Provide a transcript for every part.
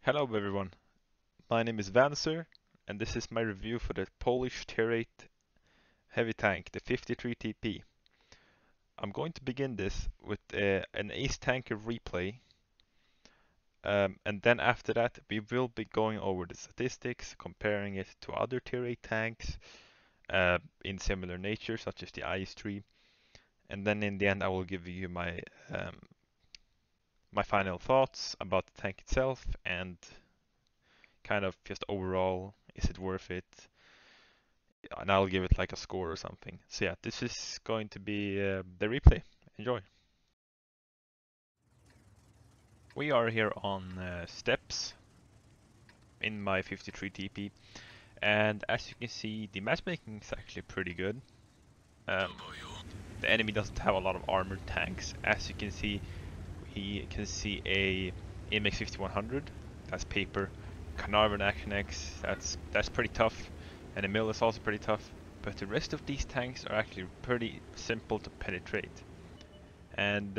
Hello everyone, my name is Vanser, and this is my review for the Polish Tier 8 heavy tank, the 53 TP. I'm going to begin this with an Ace Tanker replay, and then after that we will be going over the statistics, comparing it to other Tier 8 tanks in similar nature, such as the IS-3, and then in the end I will give you my final thoughts about the tank itself and kind of just overall, is it worth it? And I'll give it like a score or something. So yeah, this is going to be the replay. Enjoy. We are here on steps in my 53 TP, and as you can see, the matchmaking is actually pretty good. Um, the enemy doesn't have a lot of armored tanks. As you can see, we can see a AMX 5100. That's paper. Carnarvon Action X. That's pretty tough, and the mill is also pretty tough. But the rest of these tanks are actually pretty simple to penetrate. And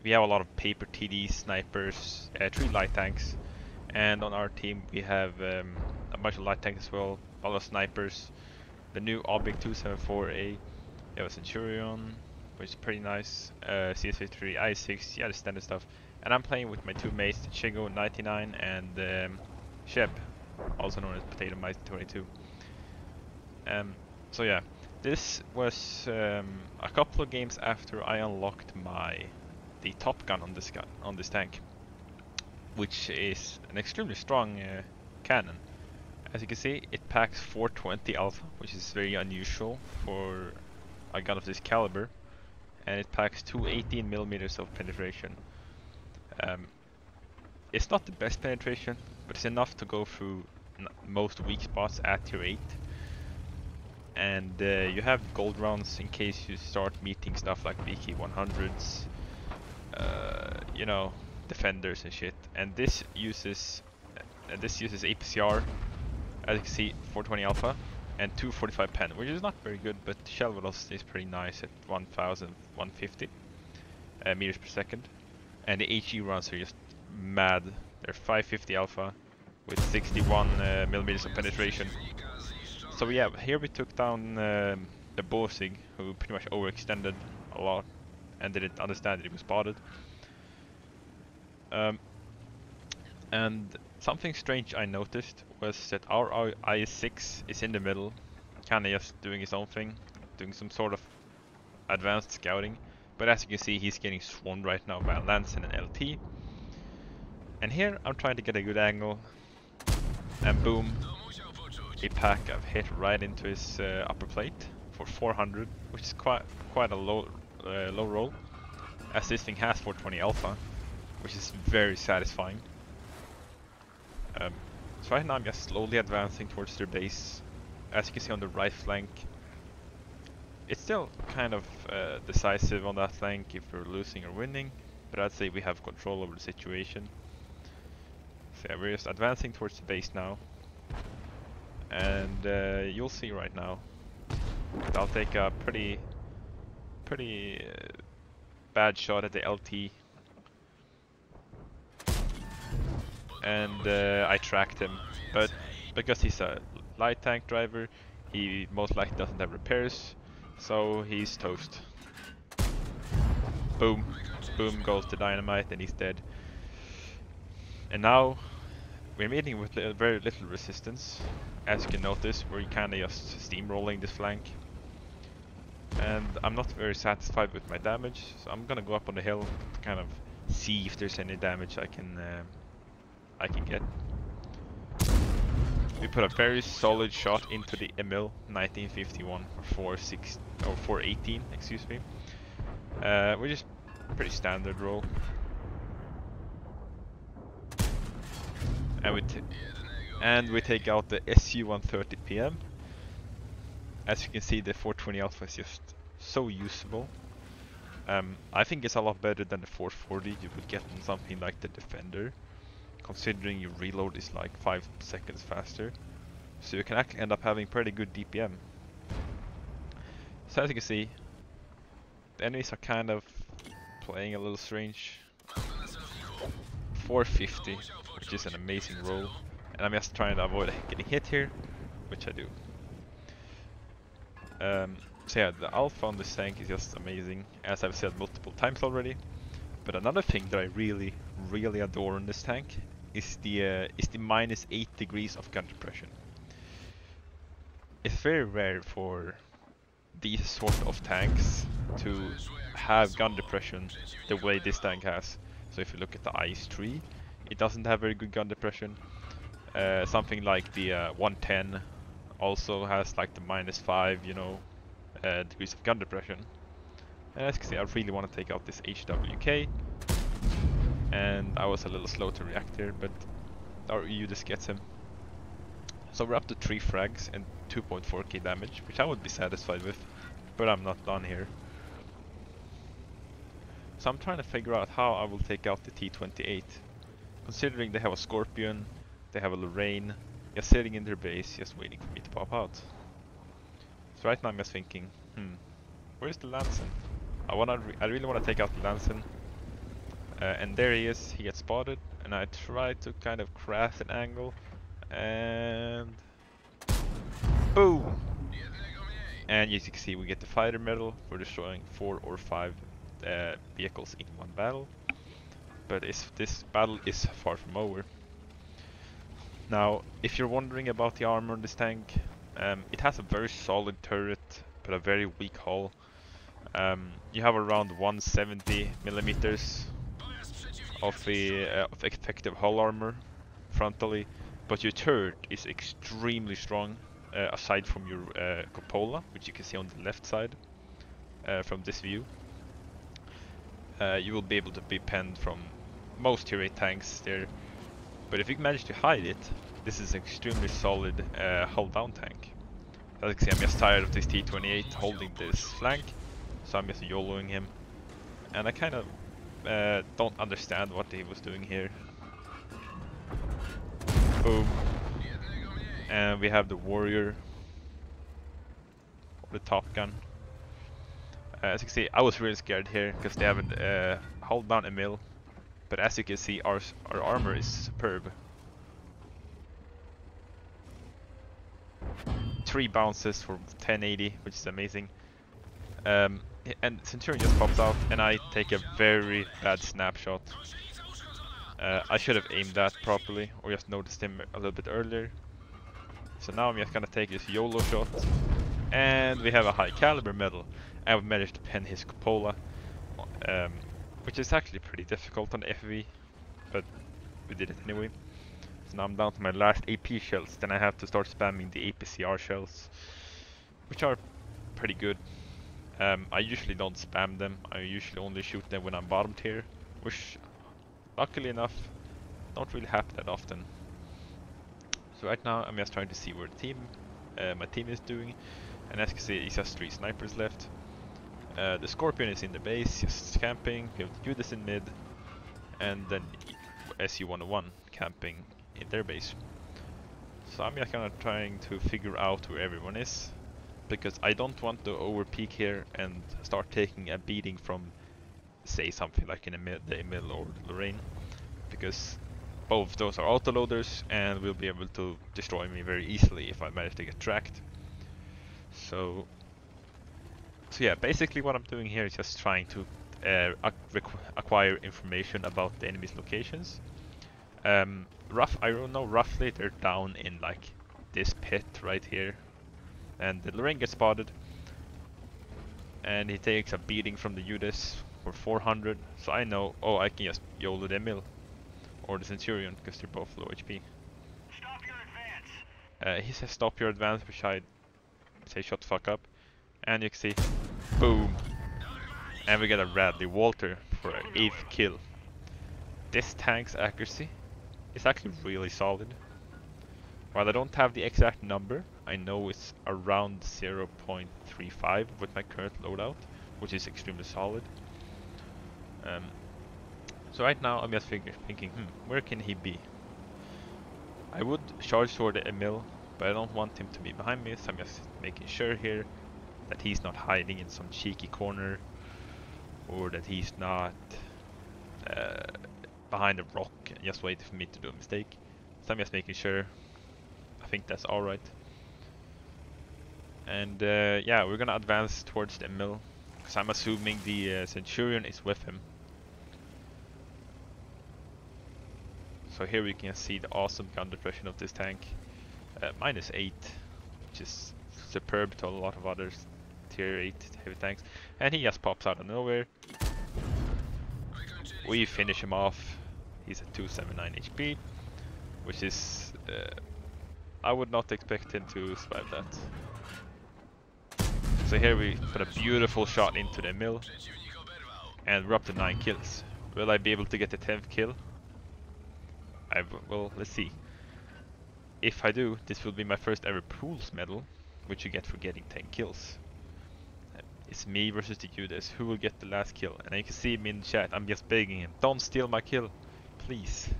we have a lot of paper TD snipers, 3 light tanks, and on our team we have a bunch of light tanks as well, a lot of snipers, the new Object 274A, we have a Centurion, which is pretty nice, CS53, I6, yeah, the standard stuff. And I'm playing with my two mates, Chigo 99 and Sheb, also known as Potato Mice 22. So yeah, this was a couple of games after I unlocked the top gun on this tank, which is an extremely strong cannon. As you can see, it packs 420 alpha, which is very unusual for a gun of this caliber, and it packs 218 millimeters of penetration. It's not the best penetration, but it's enough to go through most weak spots at tier 8. And you have gold rounds in case you start meeting stuff like VK 100s, you know, defenders and shit. And this uses APCR, as you can see, 420 alpha and 245 pen, which is not very good, but shell velocity is pretty nice at 1,150 meters per second. And the HE rounds are just mad. They're 550 alpha with 61 millimeters of penetration. So yeah, here we took down the Borsig, who pretty much overextended a lot and didn't understand that he was spotted. And something strange I noticed was that our IS-6 is in the middle, kinda just doing his own thing, doing some sort of advanced scouting. But as you can see, he's getting swarmed right now by a Lance and an LT. And here I'm trying to get a good angle, and boom, a pack I've hit right into his upper plate for 400, which is quite a low roll, as this thing has 420 alpha, which is very satisfying. So right now I'm just slowly advancing towards their base. As you can see on the right flank, it's still kind of decisive on that flank if we're losing or winning, but I'd say we have control over the situation. So yeah, we're just advancing towards the base now. And you'll see right now that I'll take a pretty bad shot at the LT, and I tracked him, but because he's a light tank driver, he most likely doesn't have repairs, so he's toast. Boom, boom goes the dynamite, and he's dead. And now we're meeting with very little resistance. As you can notice, we're kinda just steamrolling this flank. And I'm not very satisfied with my damage, so I'm gonna go up on the hill to kind of see if there's any damage I can get. We put a very solid shot into the Emil 1951 for 418, excuse me. Which is pretty standard roll. And we take out the SU-130 PM. As you can see, the 420 alpha is just so usable. I think it's a lot better than the 440 you would get on something like the Defender, considering your reload is like 5 seconds faster. So you can actually end up having pretty good DPM. So as you can see, the enemies are kind of playing a little strange. 450, which is an amazing roll. And I'm just trying to avoid getting hit here, which I do. So yeah, the alpha on this tank is just amazing, as I've said multiple times already. But another thing that I really, really adore in this tank is the minus 8 degrees of gun depression. It's very rare for these sort of tanks to have gun depression the way this tank has. So if you look at the Ice 3, it doesn't have very good gun depression. Something like the 110 also has like the minus 5, you know, degrees of gun depression. And as you can see, I really want to take out this HWK, and I was a little slow to react here, but our EU just gets him. So we're up to 3 frags and 2.4k damage, which I would be satisfied with, but I'm not done here. So I'm trying to figure out how I will take out the T-28, considering they have a Scorpion, they have a Lorraine, just sitting in their base, just waiting for me to pop out. So right now I'm just thinking, where's the Lansen? I really want to take out the Lansen. And there he is, he gets spotted, and I try to kind of craft an angle, and boom! And as you can see, we get the fighter medal for destroying 4 or 5 vehicles in one battle. But this battle is far from over. Now, if you're wondering about the armor on this tank, it has a very solid turret, but a very weak hull. You have around 170 millimeters of effective hull armor frontally, but your turret is extremely strong, aside from your cupola, which you can see on the left side from this view. You will be able to be penned from most tier 8 tanks there, but if you manage to hide it, this is an extremely solid hull down tank. As you can see, I'm just tired of this T-28 holding this flank, so I'm just YOLOing him, and I kind of don't understand what he was doing here. Boom. And we have the Warrior, the Top Gun. As you can see, I was really scared here because they haven't held down a mill, but as you can see, our armor is superb. 3 bounces for 1080, which is amazing. And Centurion just pops out, and I take a very bad snapshot. I should have aimed that properly, or just noticed him a little bit earlier. So now I'm just gonna take this YOLO shot, and we have a high caliber medal, and we managed to pen his cupola, which is actually pretty difficult on FV, but we did it anyway. So now I'm down to my last AP shells, then I have to start spamming the APCR shells, which are pretty good. I usually don't spam them, I usually only shoot them when I'm bottom tier, which luckily enough don't really happen that often. So right now I'm just trying to see where my team is doing, and as you can see, it's just 3 snipers left. The Scorpion is in the base, just camping. We have the Judas in mid, and then SU-101 camping in their base. So I'm just kind of trying to figure out where everyone is, because I don't want to overpeak here and start taking a beating from, say, something like in the Emil or Lorraine, because both those are autoloaders and will be able to destroy me very easily if I manage to get tracked. So yeah, basically what I'm doing here is just trying to acquire information about the enemy's locations. I don't know, roughly they're down in like this pit right here, and the Lorraine gets spotted, and he takes a beating from the Judas for 400. So I know, oh, I can just YOLO the Emil or the Centurion because they're both low HP. Stop your advance. He says stop your advance, which I say shut the fuck up, and you can see, boom, and we get a Radley Walter for an 8th kill. This tank's accuracy is actually really solid. While I don't have the exact number, I know it's around 0.35 with my current loadout, which is extremely solid. So right now I'm just thinking, where can he be? I would charge toward the Emil, but I don't want him to be behind me, so I'm just making sure here that he's not hiding in some cheeky corner, or that he's not behind a rock and just waiting for me to do a mistake. So I'm just making sure. I think that's alright. And yeah, we're gonna advance towards the mill, because I'm assuming the Centurion is with him. So here we can see the awesome gun depression of this tank. -8, which is superb to a lot of others tier 8 heavy tanks. And he just pops out of nowhere. We finish him off. He's at 279 HP, which is... I would not expect him to survive that. So here we put a beautiful shot into the mill, and we're up to 9 kills. Will I be able to get the 10th kill? Well, let's see. If I do, this will be my first ever Pools medal, which you get for getting 10 kills. It's me versus the Judas. Who will get the last kill? And you can see him in chat. I'm just begging him. Don't steal my kill. Please.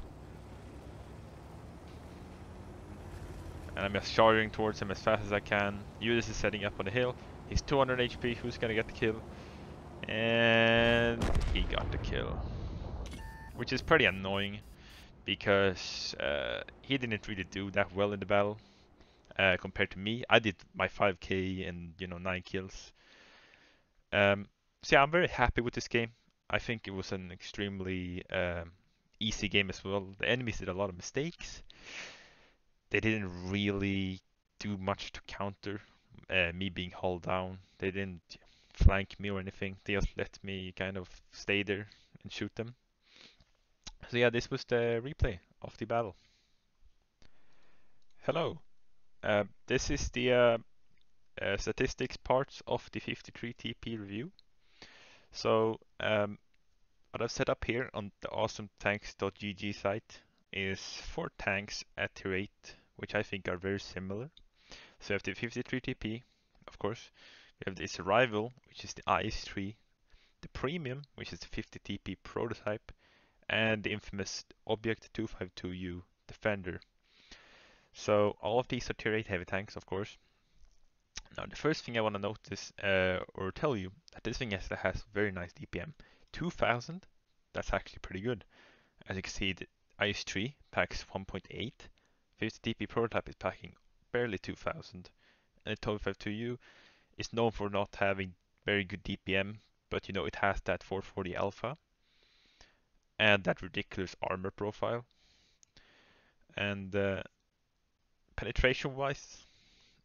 And I'm just charging towards him as fast as I can. Judas is setting up on the hill. He's 200 HP. Who's gonna get the kill? And he got the kill. Which is pretty annoying, because he didn't really do that well in the battle compared to me. I did my 5k and 9 kills. So yeah, I'm very happy with this game. I think it was an extremely easy game as well. The enemies did a lot of mistakes. They didn't really do much to counter me being hauled down. They didn't flank me or anything. They just let me kind of stay there and shoot them. So yeah, this was the replay of the battle. Hello. This is the statistics parts of the 53 TP review. So what I've set up here on the awesometanks.gg site is 4 tanks at tier 8, which I think are very similar. So you have the 53 TP, of course. You have the Survival, which is the IS-3, the Premium, which is the 50 TP prototype, and the infamous Object 252U Defender. So all of these are tier 8 heavy tanks, of course. Now the first thing I want to notice or tell you that this thing has very nice DPM. 2000, that's actually pretty good. As you can see, the IS-3 packs 1.8, 50 TP prototype is packing barely 2000, and the 252U is known for not having very good DPM, but it has that 440 alpha and that ridiculous armor profile. And penetration wise,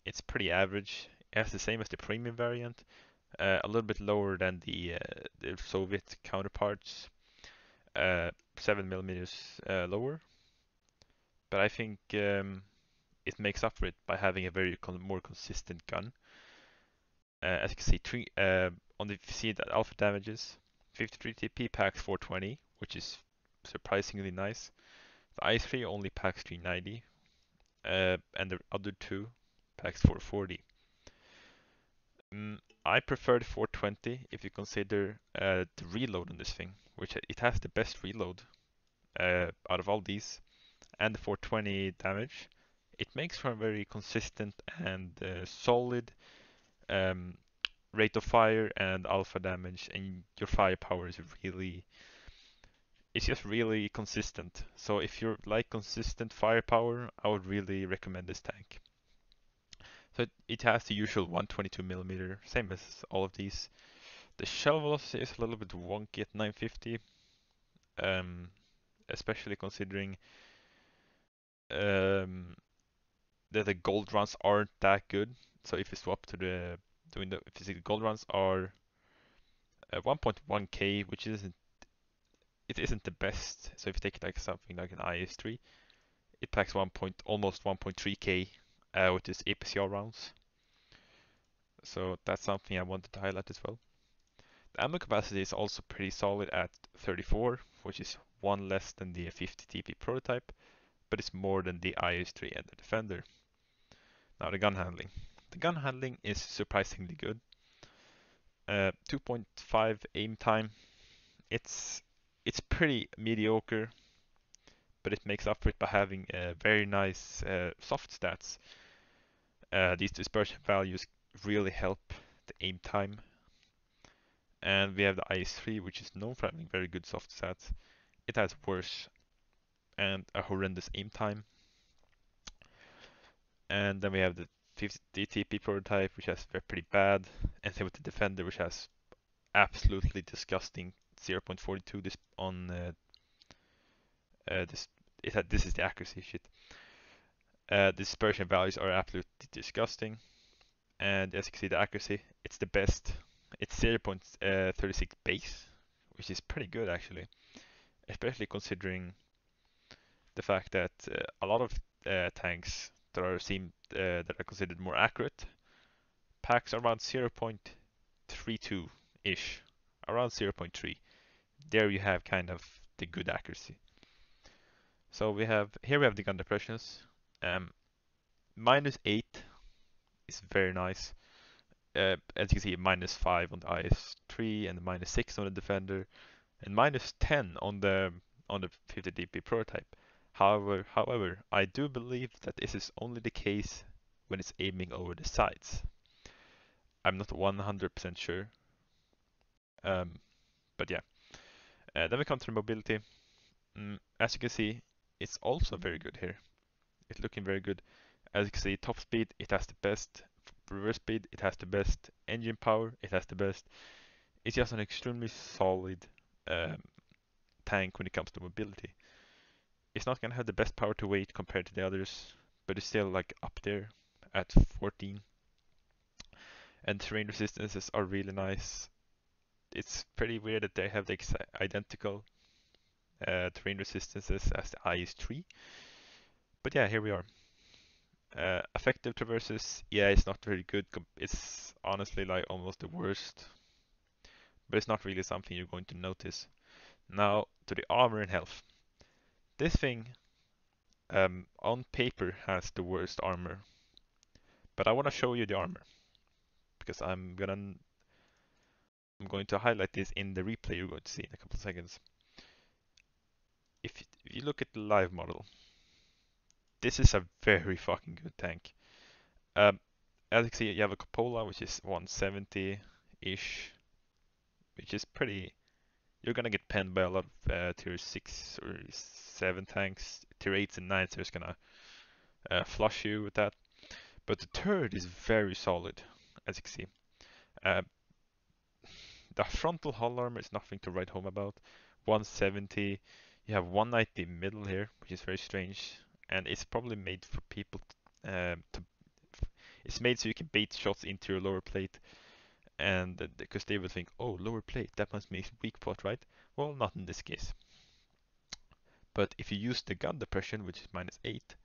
it's pretty average. It has the same as the premium variant, a little bit lower than the Soviet counterparts, 7mm lower. But I think it makes up for it by having a very more consistent gun. As you can see, on the see that alpha damages, 53 TP packs 420, which is surprisingly nice. The IS-3 only packs 390, and the other two packs 440. I prefer the 420 if you consider the reload on this thing, which it has the best reload out of all these, and the 420 damage. It makes for a very consistent and solid rate of fire and alpha damage, and your firepower is it's just really consistent. So if you like consistent firepower, I would really recommend this tank. So it has the usual 122mm, same as all of these. The shell velocity is a little bit wonky at 950, especially considering that the gold runs aren't that good. So if you swap to the gold runs are 1.1k, which isn't the best. So if you take like something like an IS-3, it packs almost 1.3k with its APCR rounds. So that's something I wanted to highlight as well. The ammo capacity is also pretty solid at 34, which is one less than the 50 TP prototype, but it's more than the IS-3 and the Defender. Now the gun handling. The gun handling is surprisingly good. 2.5 aim time. It's pretty mediocre, but it makes up for it by having very nice soft stats. These dispersion values really help the aim time. And we have the IS-3, which is known for having very good soft stats. it has worse and a horrendous aim time. And then we have the 50 DTP prototype, which has pretty bad, and then with the Defender, which has absolutely disgusting 0.42 this on this. This is the accuracy shit. Dispersion values are absolutely disgusting, and as you can see, the accuracy, it's the best. It's 0.36 base, which is pretty good actually, especially considering the fact that a lot of tanks that are considered more accurate packs around 0.32 ish, around 0.3. There you have kind of the good accuracy. So we have the gun depressions. -8 is very nice. As you can see, -5 on the IS-3 and -6 on the Defender, and -10 on the 50 DP prototype. However, I do believe that this is only the case when it's aiming over the sides. I'm not 100% sure, but yeah. Then we come to the mobility. As you can see, it's also very good here. It's looking very good. As you can see, top speed, it has the best. Reverse speed, it has the best. Engine power, it has the best. It's just an extremely solid um, tank when it comes to mobility. It's not gonna have the best power to weight compared to the others, but it's still like up there at 14. And terrain resistances are really nice. It's pretty weird that they have the identical terrain resistances as the IS-3. But yeah, here we are. Effective traverses, yeah, it's not very good. It's honestly like almost the worst, but it's not really something you're going to notice. Now to the armor and health. This thing on paper has the worst armor, but I want to show you the armor because I'm going to highlight this in the replay you're going to see in a couple of seconds. If you look at the live model, this is a very fucking good tank. As you can see, you have a cupola which is 170-ish, which is pretty. You're gonna get penned by a lot of tier 6 or 7 tanks. Tier 8s and 9s are just gonna flush you with that. But the turret is very solid, as you can see. Uh, the frontal hull armor is nothing to write home about. 170. You have 190 middle here, which is very strange, and it's probably made for people to. It's made so you can bait shots into your lower plate, and because they will think, oh, lower plate, that must mean weak spot, right? Well, not in this case. But if you use the gun depression, which is -8,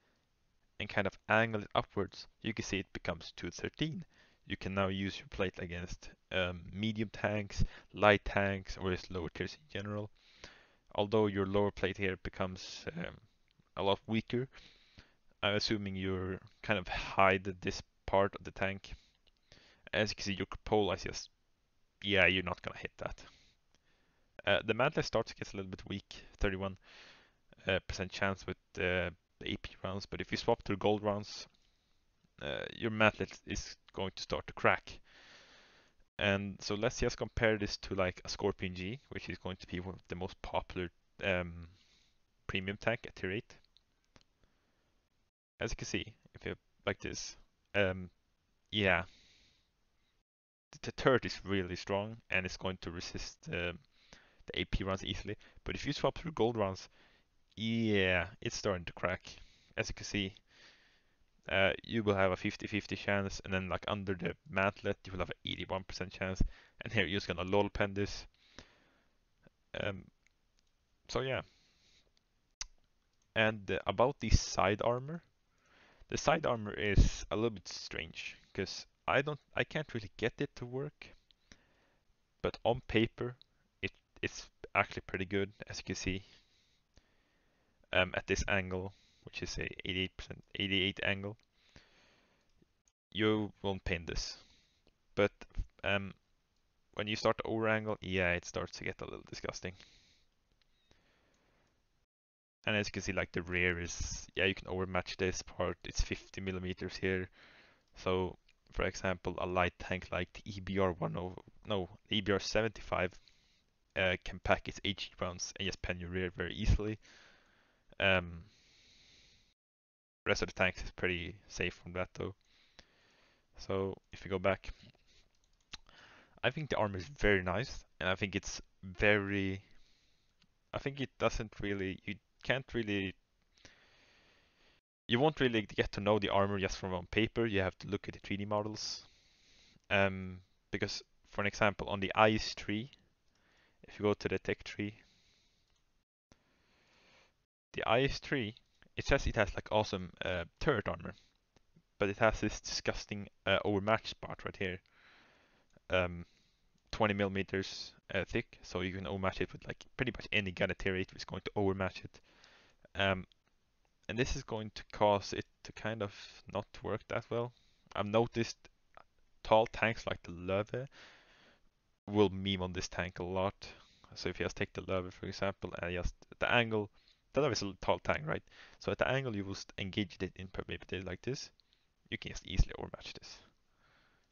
and kind of angle it upwards, you can see it becomes 213. You can now use your plate against medium tanks, light tanks, or just lower tiers in general. Although your lower plate here becomes a lot weaker, I'm assuming you're kind of hide this part of the tank. As you can see, your cupola is just, yeah, you're not gonna hit that. The mantlet starts to get a little bit weak, 31% chance with the AP rounds, but if you swap to gold rounds, your mantlet is going to start to crack. And so let's just compare this to like a Scorpion G, which is going to be one of the most popular premium tank at tier 8. As you can see, if you like this, yeah, the turret is really strong and it's going to resist the AP rounds easily. But if you swap through gold rounds, yeah, it's starting to crack. As you can see, you will have a 50-50 chance, and then like under the mantlet, you will have an 81% chance. And here you're just gonna lol pen this. So yeah. And about the side armor, the side armor is a little bit strange because I can't really get it to work. But on paper, it's actually pretty good, as you can see. At this angle, which is a 88 angle, you won't pin this. But when you start to over angle, yeah, it starts to get a little disgusting. And as you can see, like the rear is, yeah, you can overmatch this part. It's 50 millimeters here. So, for example, a light tank like the EBR 10, no, EBR 75 can pack its HE rounds and just pen your rear very easily. Rest of the tanks is pretty safe from that though. So if you go back, I think the armor is very nice, and I think it's very. I think it doesn't really. You can't really. You won't really get to know the armor just from on paper. You have to look at the 3D models. Because, for an example, on the ice tree, if you go to the tech tree, the ice tree, it says it has like awesome turret armor, but it has this disgusting overmatched spot right here. 20 millimeters thick, so you can overmatch it with like pretty much any gun at tier 8 is going to overmatch it. And this is going to cause it to kind of not work that well. I've noticed tall tanks like the Löwe will meme on this tank a lot. So if you just take the Löwe for example and just at the angle, the Löwe is a tall tank, right? So at the angle you will engage it in perpendicular like this, you can just easily overmatch this.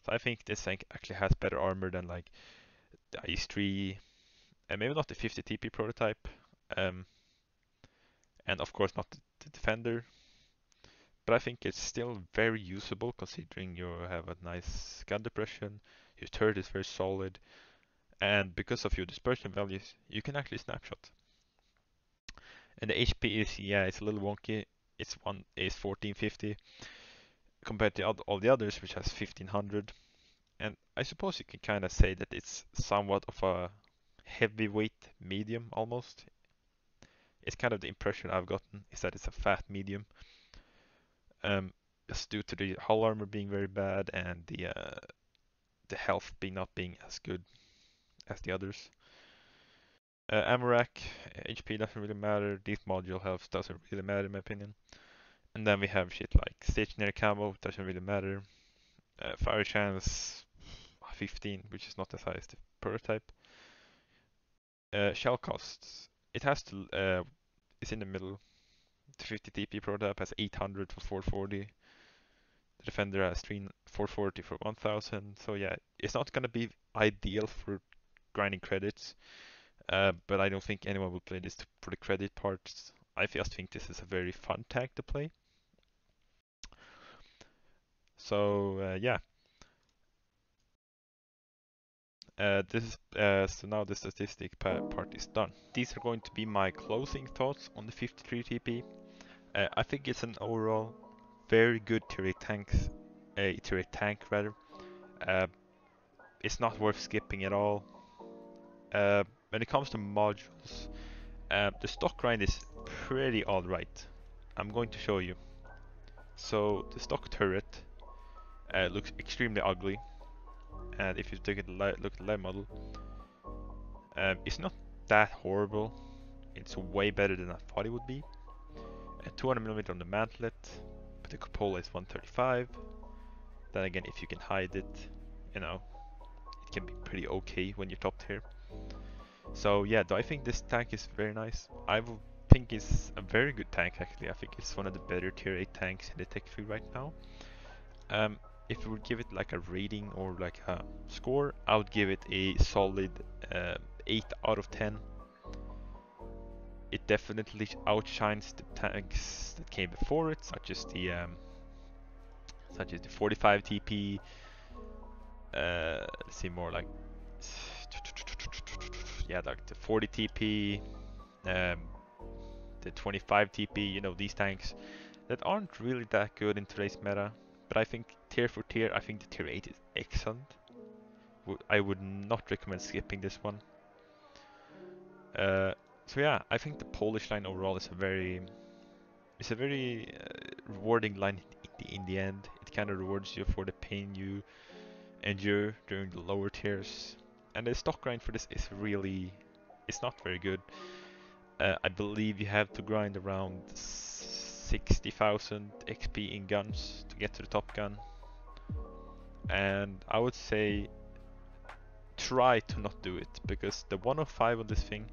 So I think this tank actually has better armor than like the IS-3 and maybe not the 50 TP prototype, and of course not the Defender. But I think it's still very usable considering you have a nice gun depression, your turret is very solid, and because of your dispersion values, you can actually snapshot. And the HP is, yeah, it's a little wonky. It's 1450 compared to all the others, which has 1500. And I suppose you can kind of say that it's somewhat of a heavyweight medium almost. It's kind of the impression I've gotten is that it's a fat medium. Just due to the hull armor being very bad and the health not being as good as the others. Ammo rack, HP doesn't really matter. These module health doesn't really matter in my opinion. And then we have shit like stationary camo, doesn't really matter. Fire chance 15, which is not as high as the prototype. Shell costs, it has to, it's in the middle. The 50 TP prototype has 800 for 440. The Defender has 440 for 1000. So yeah, it's not gonna be ideal for grinding credits. But I don't think anyone will play this for the credit parts. I just think this is a very fun tank to play. So yeah, so now the statistic part is done. These are going to be my closing thoughts on the 53 TP. I think it's an overall very good tier 8 tier 8 tank rather. Uh, it's not worth skipping at all. When it comes to modules, the stock grind is pretty alright. I'm going to show you. So the stock turret looks extremely ugly, and if you look at the live model, it's not that horrible. It's way better than I thought it would be. 200mm on the mantlet, but the cupola is 135. Then again, if you can hide it, you know, it can be pretty okay when you're top tier. So yeah, do I think this tank is very nice? I think it's a very good tank actually. I think it's one of the better tier 8 tanks in the tech tree right now. If you would give it like a rating or like a score, I would give it a solid 8 out of 10. It definitely outshines the tanks that came before it, such as the 45 TP. Let's see more like yeah, like the 40 TP, the 25 TP. You know, these tanks that aren't really that good in today's meta. But I think tier for tier, I think the tier 8 is excellent. I would not recommend skipping this one. So yeah, I think the Polish line overall is a very rewarding line in the end. It kind of rewards you for the pain you endure during the lower tiers. And the stock grind for this is really, it's not very good. I believe you have to grind around 60,000 XP in guns to get to the top gun. And I would say try to not do it, because the 105 on this thing,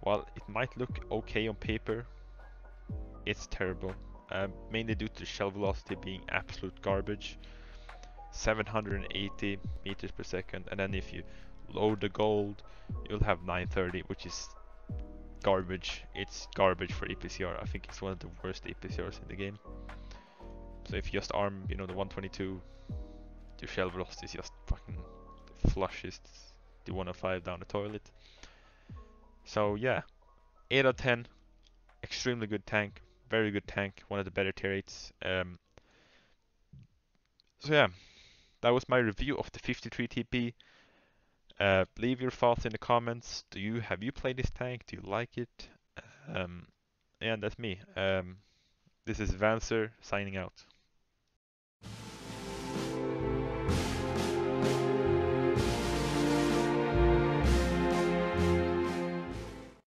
while it might look okay on paper, it's terrible. Mainly due to the shell velocity being absolute garbage. 780 meters per second, and then if you load the gold, you'll have 930, which is garbage. It's garbage for APCR. I think it's one of the worst APCRs in the game. So if you just arm, the 122, your shell velocity is just fucking flushes the 105 down the toilet. So yeah, 8 out of 10. Extremely good tank. Very good tank. One of the better tier 8s. So yeah, that was my review of the 53 TP. Leave your thoughts in the comments. Have you played this tank? Do you like it? And that's me. This is Vancer signing out.